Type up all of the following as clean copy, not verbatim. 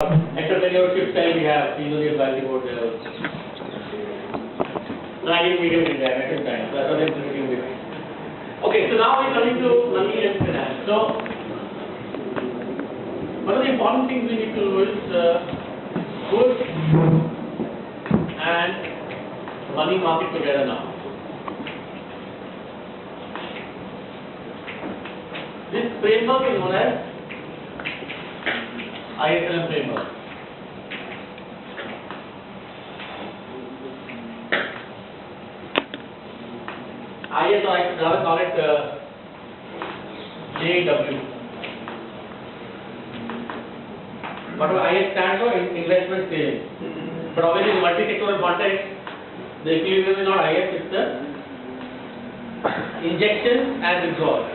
Entrepreneurship style we have, the advisory board level. No, I didn't meet him in there at the time. That's what I'm thinking with. Okay, so now we're coming to money and finance. So, one of the important things we need to do is goods and money market together now. This framework is known as ISLM framework. IS, or I should rather call it JW. What do IS stand for? Investment saving. But obviously in multi-sectoral context, the equilibrium is not IS, it's the injection and withdrawal.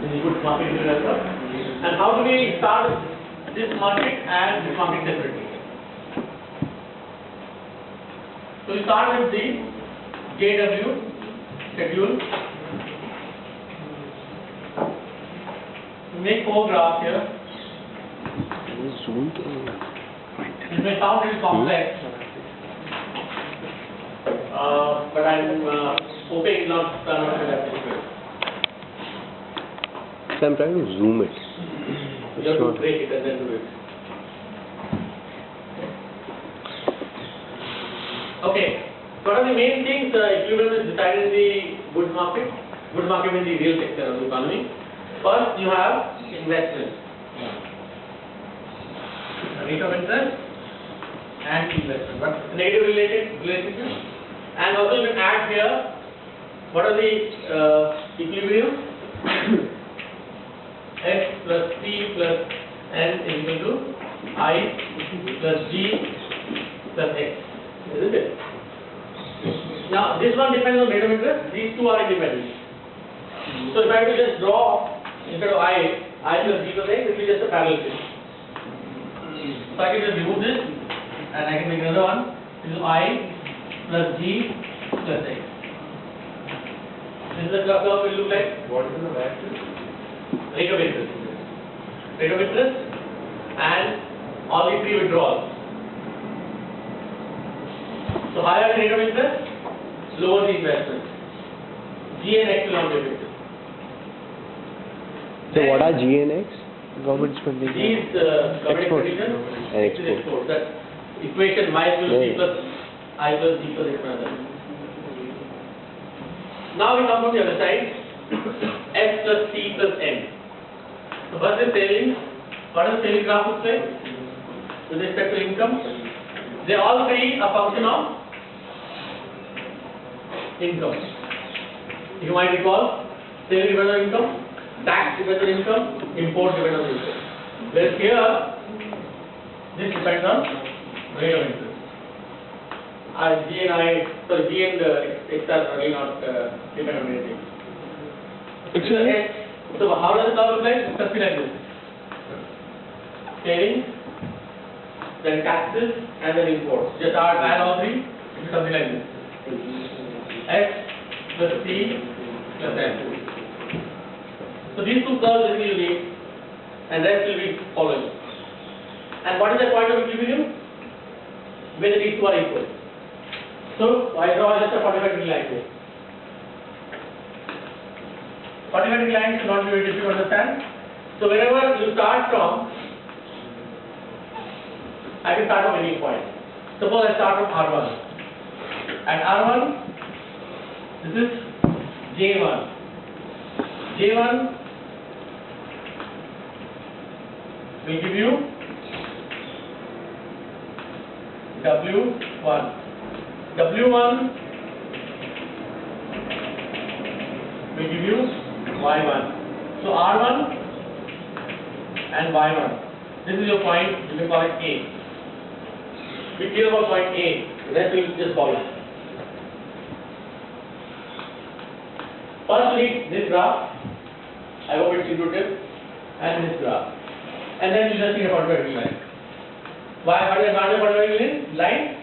This is good market developer. And how do we start this market and this market separately? So we start with the JW schedule. We make 4 graphs here. It may sound a little complex, but I'm hoping not to have difficult. So I'm trying to zoom it. You have to break it and then do it. Okay. What are the main things equilibrium is decided in the goods market? Goods market means the real sector of the economy. First, you have investment, rate of interest, and investment. But negative relationship, and also you can add here what are the equilibrium. X plus P plus N is equal to I plus G plus X, isn't it? Now this one depends on rate of interest, these two are independent. So if I have to just draw instead of I plus G plus X, it will be just a parallel thing. So I can just remove this and I can make another one. This is I plus G plus X. This is the curve will look like. What is the value? Rate of interest, and all the 3 withdrawals. So higher the rate of interest, lower the investment. G and X will not be affected. So what are G and X? Government spending. G is government expenditure and export. That equation Y plus G plus I plus G plus X another. Now we come from the other side. S plus T plus N. So first is savings. What does savings graph look like? With respect to income, they all 3 a function of income. You might recall, saving depends on income, tax depends on income, import depends on income. Whereas here, this depends on rate of interest. G and X are really not depend on anything. So how does the curve look like? It's something like this. Savings, then taxes, and then imports. Just add all 3, it's something like this. X plus T plus N. So these 2 curves will be unique, and rest will be following. And what is the point of equilibrium? When these 2 are equal. So I draw just a 45 degree line here. 45 degree line should not be very difficult to understand. So wherever you start from, I can start from any point. Suppose I start from R1. At R1, this is J1. J1 will give you W1. W1 will give you Y1. So R1 and Y1. This is your point, you can call it A. Be clear about point A, the rest will just follow. First we need this graph, I hope it's intuitive, and this graph. And then you just need a 45 degree line. Why? What is the advantage of 45 degree line?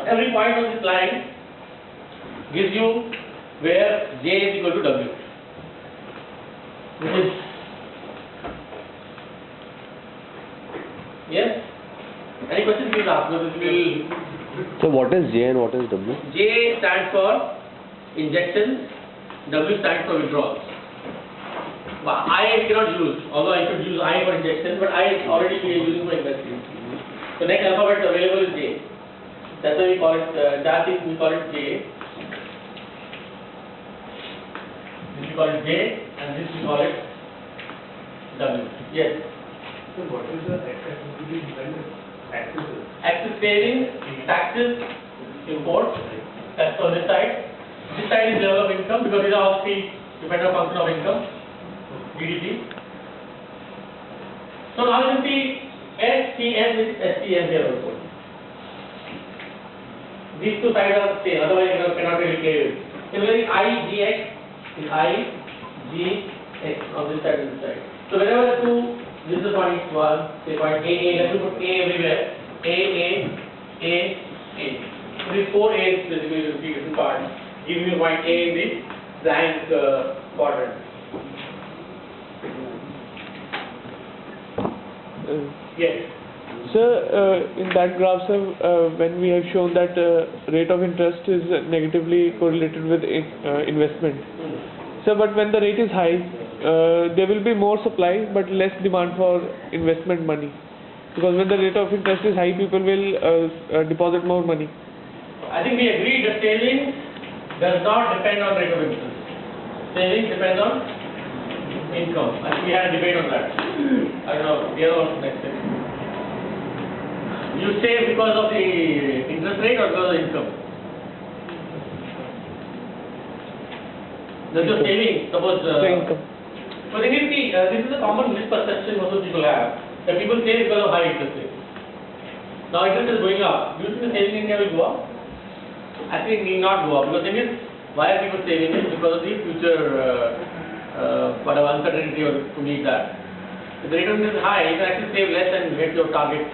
Every point on this line gives you where J is equal to W. Which is Yes? Any questions please ask? Because it will... So what is J and what is W? J stands for injections, W stands for withdrawals. I we cannot use, although I should use I for injection, but I already we are using for investing. So next alphabet available is J. That's why we call it, that is we call it J. This we call it J and this we call it W. Yes? So what is the activity behind the taxes? Access savings, taxes, imports, that's on this side. This side is level of income because these are all three dependent function of income, GDP. So now you can see SCM with SCM here also. These two sides are the same, otherwise you cannot really play with. Similarly, IGX is IGX on this side and this side. So whenever the two, this is the point 1, say point AA, let's put A everywhere. A. So these 4 A's basically you see different parts, giving you point A in the blank quadrant. Yes. Sir, in that graph, sir, when we have shown that rate of interest is negatively correlated with investment. Sir, but when the rate is high, there will be more supply but less demand for investment money. Because when the rate of interest is high, people will deposit more money. I think we agreed that savings does not depend on rate of interest. Savings depends on income. I think we had a debate on that. I don't know, the other one next thing. You save because of the interest rate or because of the income? That's your saving, suppose. Income. So this is a common misperception most of people have, that people save because of high interest rate. Now interest is going up. Do you think the saving in India will go up? I think it need not go up, because thing is, why are people saving it? Because of the future whatever uncertainty or to meet that. If the rate of interest is high, you can actually save less and get your target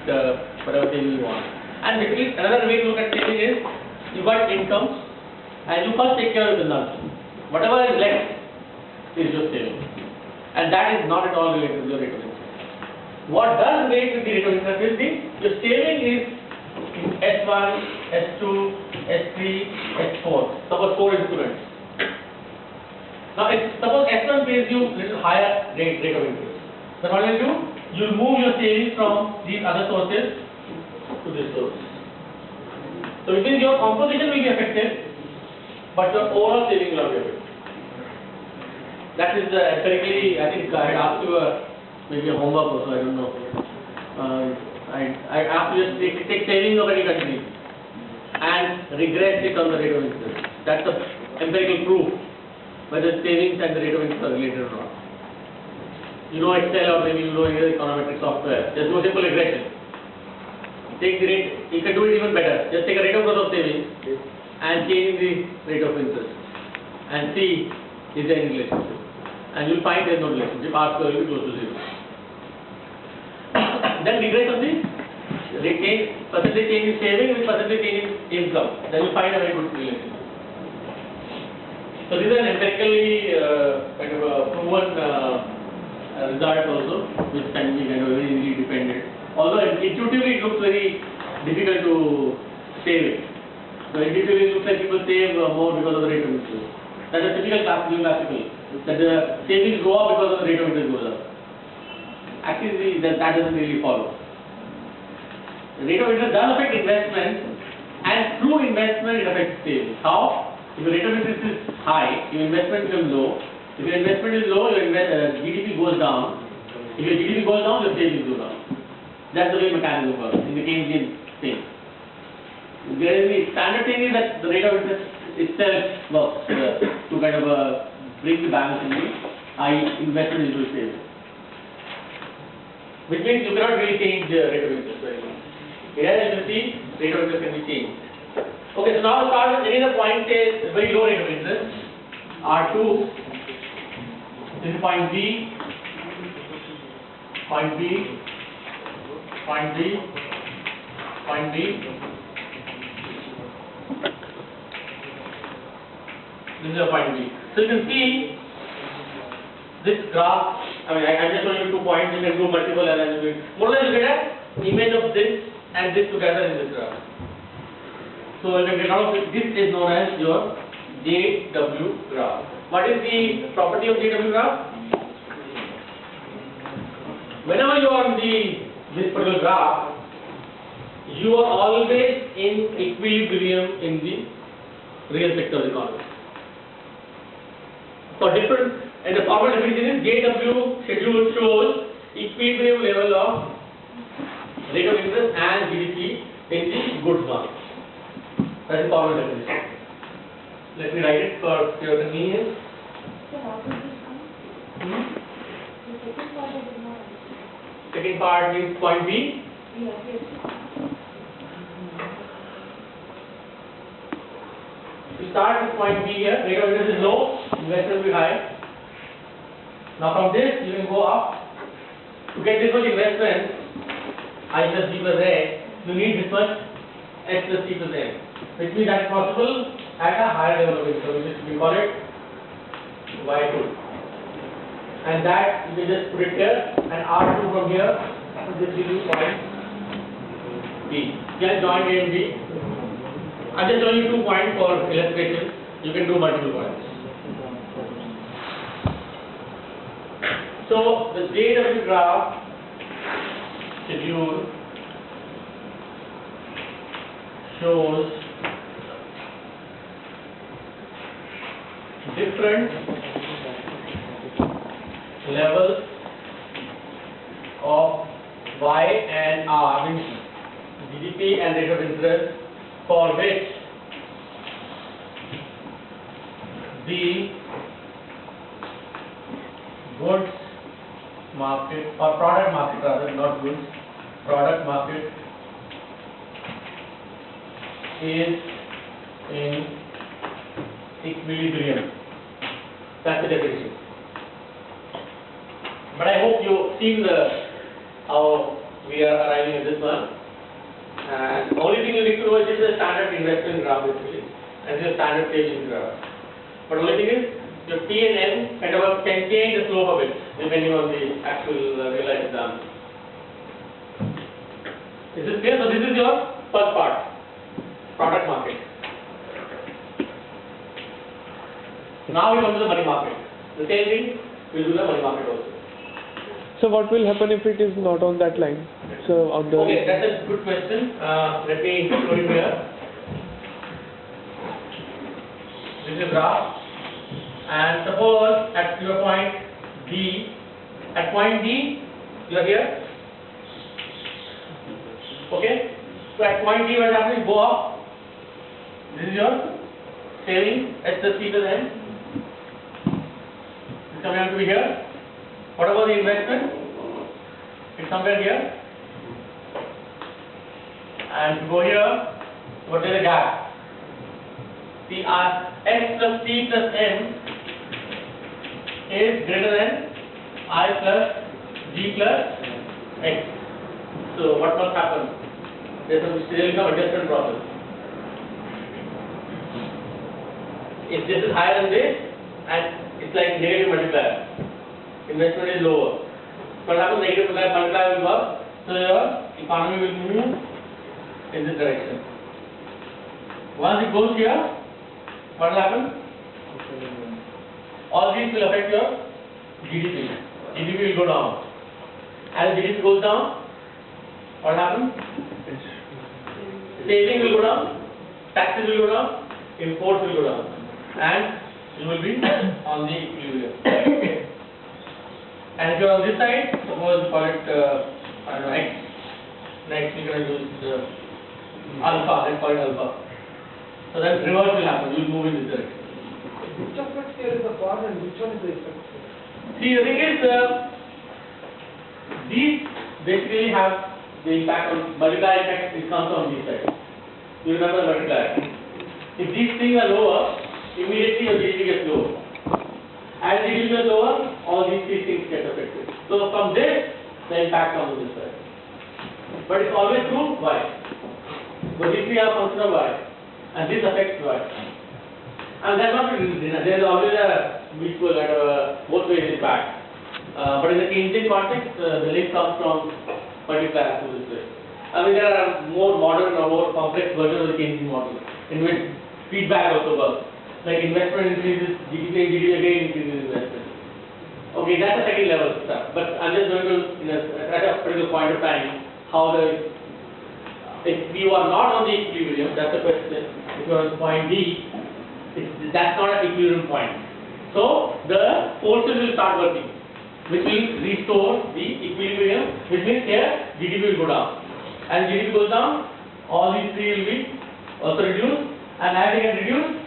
whatever saving you want. And basically another way to look at saving is, you got income and you first take care of your consumption. Whatever is left is your saving. And that is not at all related to the rate of interest. What does relate with the rate of interest is your saving is S1, S2, S3, S4. Suppose 4 instruments. Now, suppose S1 pays you little higher rate of interest. Then what will you do? You will move your savings from these other sources to this source. So which means your composition will be affected, but your overall saving will not be affected. That is empirically, I think I had asked you maybe a homework also, I don't know. I asked you to take savings of any country and regress it on the rate of interest. That's the empirical proof whether savings and the rate of interest are related or not. You know Excel or maybe you know your econometric software. Just do a simple regression. Take the rate, you can do it even better. Just take a rate of growth of savings and change the rate of interest and see is there any relationship. And you'll find there is no relationship. R square will be close to 0. Then regress of the rate change, percentage change in saving with percentage change in income. Then you find a very good relationship. So this is an empirically kind of a proven result also, which can be kind of very easily dependent. Although intuitively it looks very difficult to save it. So intuitively it looks like people save more because of the rate of interest. That's a typical classical. That the savings go up because of the rate of interest goes up. Actually, that doesn't really follow. The rate of interest does affect investment, and through investment it affects savings. How? If the rate of interest is high, your investment becomes low. If your investment is low, your GDP goes down. If your GDP goes down, your savings go down. That's the way mechanism works in the Keynesian thing. The standard thing is that the rate of interest itself works to kind of bring the balance in the high investment into savings. Which means you cannot really change the rate of interest very much. Here you can see rate of interest can be changed. Okay, so now start with any other point, say very low rate of interest, R2, this is point B, point B, point B, point B. This is a point B. So you can see this graph. I mean, I'm just showing you 2 points. You can do multiple and then more or less you get a image of this and this together in this graph. So when we get out of it, this is known as your JW graph. What is the property of JW graph? Whenever you are on this particular graph, you are always in equilibrium in the real sector of the economy. For different, and the formal definition is JW schedule shows equilibrium level of rate of interest and GDP in the goods market. That is formal definition. Let me write it for your convenience. So how does this come? The second part I did not understand. Second part means point B. Yeah, yes. We start with point B here. Rate of interest is low, investment will be high. Now from this you can go up. To get this much investment, I plus B plus A, you need this much S plus C plus M. Which means that is possible at a higher level of income, which is we call it Y2. And that you can just put it here, and R2 from here, this will be point B. Just join A and B. I'm just showing you 2 points for illustration. You can do multiple points. So the JW graph schedule shows different levels of Y and R, means GDP and rate of interest, for which the goods market or product market, rather not goods, product market is in equilibrium. That's the definition. But I hope you've seen how we are arriving at this one. And the only thing you need to know is the standard investment graph basically, and this is standard savings graph. But only thing is your T and M kind of can change the slope of it depending on the actual realized exam. Is this clear? So this is your first part, product market. Now we come to the money market. The same thing we'll do the money market also. So what will happen if it is not on that line? So on the Okay, that's a good question. Let me show you here. This is graph. And suppose at your point B, at point B, you are here. Okay? So at point B, what is happening? Go up. This is your saving, S plus C plus N. It's coming out to be here. What about the investment? It's somewhere here. And to go here, what is the gap? The S plus C plus N is greater than I plus G plus X. So what must happen? There will be some adjustment process. If this is higher than this, and it's like negative multiplier, investment is lower. What happens? Negative multiplier will work, so your economy will move in this direction. Once it goes here, what will happen? All these will affect your GDP. GDP will go down. As GDP goes down, what happens? Saving will go down, taxes will go down, imports will go down, and you will be on the equilibrium. And if you are on this side, suppose we call it I don't know, X. Next we are going to use alpha. Let's call it alpha. So that reverse will happen. You will move in this direction. Which of it here is the cause and which one is the effect? See, the thing is, these basically have the impact on multiplier effect. It comes on these sides. You remember the multiplier. If these things are lower, immediately your GDP gets lower. As the GDP gets lower, all these three things get affected. So from this, the impact comes on this side. But it's always true Y. But these three are function of Y, and this affects Y. And that's not really, there is always a mutual and both ways impact. But in the Keynesian context, the link comes from particular axis this way. I mean, there are more modern or more complex versions of the Keynesian model in which feedback also works. Like investment increases, GDP again increases investment. Okay, that's the second level stuff. But I'm just going to, at a particular point of time, how if you are not on the equilibrium, that's the question. If you are on point D, that's not an equilibrium point. So the forces will start working, which will restore the equilibrium, which means here GDP will go down. As GDP goes down, all these three will be also reduced, and as they get reduced,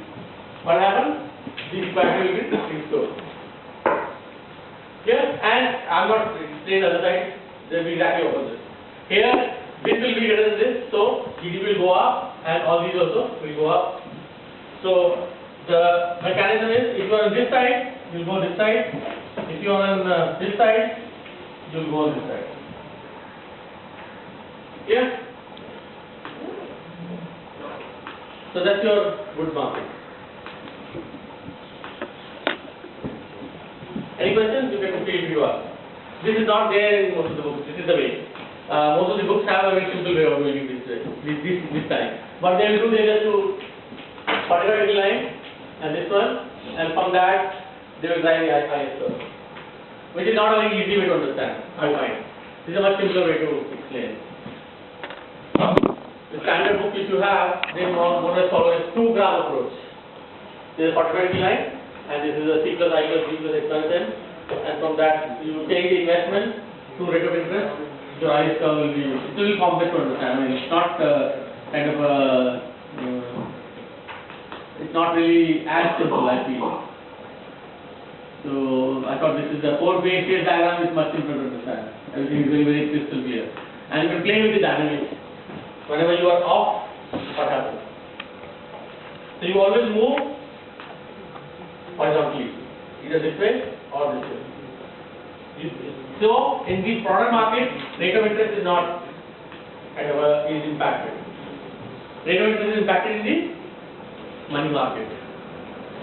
what happens? The equality will be restored. Here, and I'm not explaining the other side, they will be exactly opposite. Here, this will be greater than this, so GDP will go up, and all these also will go up. So the mechanism is, if you are on this side, you will go this side. If you are on this side, you will go on this side. Yeah? So that's your good market. Any questions? You can feel free to ask. This is not there in most of the books. This is the way. Most of the books have a very simple way of doing it this time. But they will do, they just do particular line and this one, and from that they will drive the IS curve, which is not a very easy way to understand, I find. This is a much simpler way to explain. The standard book which you have, they more or less follow a two-graph approach. There is a particular line, and this is a C plus I plus B plus X plus N, and from that you take the investment to rate of interest. Your IS curve will be, it will be complex to understand. I mean, it's not kind of a, it's not really as simple, I feel. So I thought this is the 4-way phase diagram is much simpler to understand. Everything is very, very crystal clear. And you can play with the dynamics. Whenever you are off, what happens? So you always move horizontally, either this way or this way. So in the product market, rate of interest is not kind of is impacted. Rate of interest is impacted in the money market,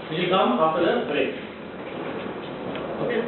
which will come after the break. Okay.